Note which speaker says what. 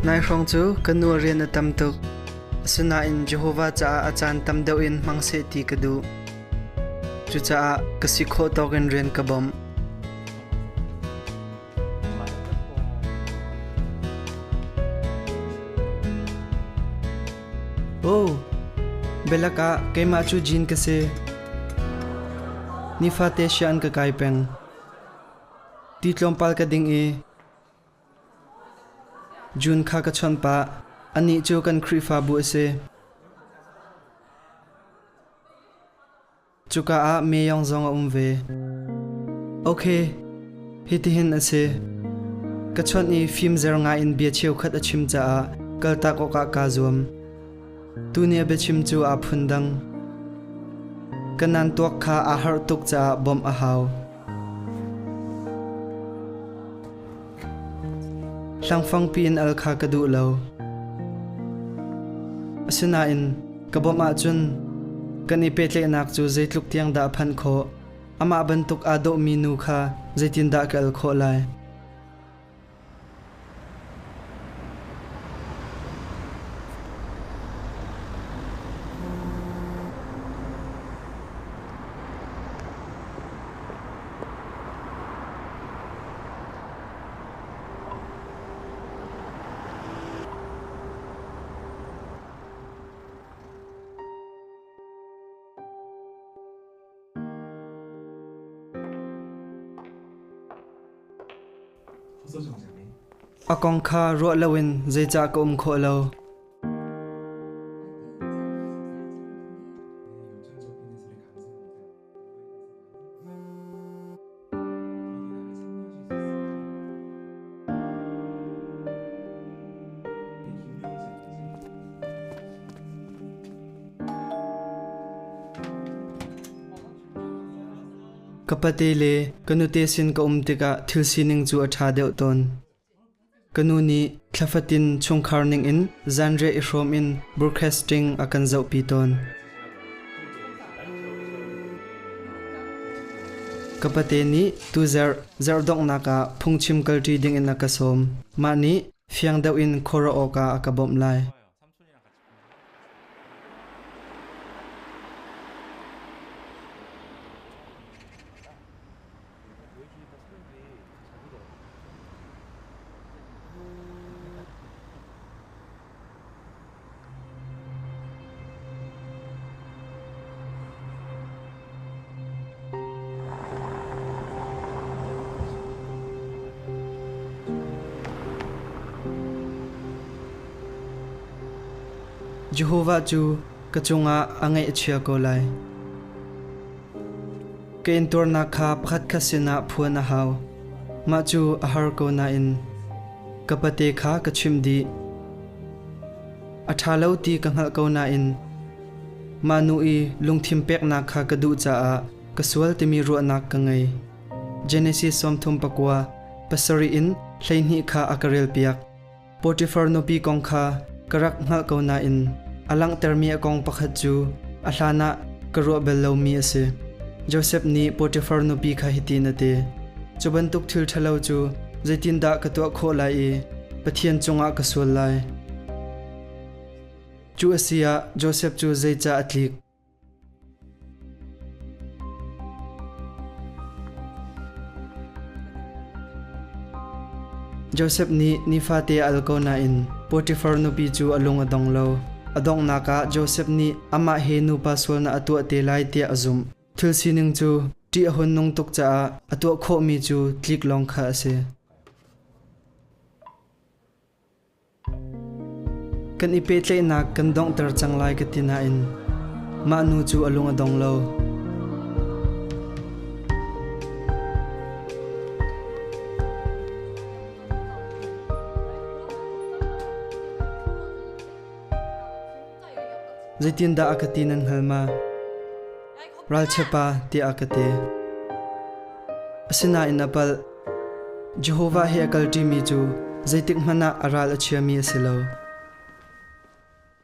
Speaker 1: nai rong chu kanu rian atam tuk asuna in Jehovah cha achan tam deuh in mangse ti kadu chu cha kasikho token rian kabom oh belaka kema chu jin kase nifate sian ka kaipeng titlompal ka ding e Jun kha ka chon pa ani chu kan khri fa bu ase chuka a me yong zong a umve okay hiti hin ase ka chon ni film zer nga in bia cheu khat a chim cha a kalta ko ka zuam tu ne be chim chu a phundang kanan tok kha a har tuk cha bom a haw Langfang pin al kha kadu lo asina in kaboma chun kani petle nak chu zeitluk tiang da phan kho ama bantuk ado minu kha zeitin da kal kho lai Akong kha ro lawin zeicha ko kho lo kapatele kanute sin ka umtika thilsining chu atha deuh ton kanuni thlafatin chungkharning in genre ihrom in broadcasting akan zau piton kapateni tuzer zardong naka phungchim kalti ding in akasom mani fiang deuh in khora oka akabom lai Jehovah chu kachunga angai achia ko lai kein torna kha pakhat khasina phuana haw ma chu ahar ko na in kapate kha kachim di athalo ti kanghal ko na in manu I lungthim pek na kha kadu cha a kasual timi ro nak kangai Genesis somthum pakwa pasari in thlainhi kha akarel piak Potiphar no pi kong kha karak ngal ko na in alang termi akong pakhat chu ahlana karo bello mi ase Joseph ni Potiphar no pi kha hiti na te chubantuk thil thalo chu zeitin da katwa kho lai e pathian chunga kasul lai chu asia Joseph chu zeicha atlik Joseph ni nifate alkona in Potiphar no pi chu alung adong lo adong naka Joseph ni ama he nu paswal na atu te lai te azum thil sining chu ti ahon nong tuk cha atu kho mi chu klik long kha ase kan ipetle na kan dong tar changlai ka tina in ma nu chu alung adong lo Zaitin da akati nan halma ral chepa ti akate asina inapal Jehovah he akalti mi chu zaitik mana aral achia mi asilo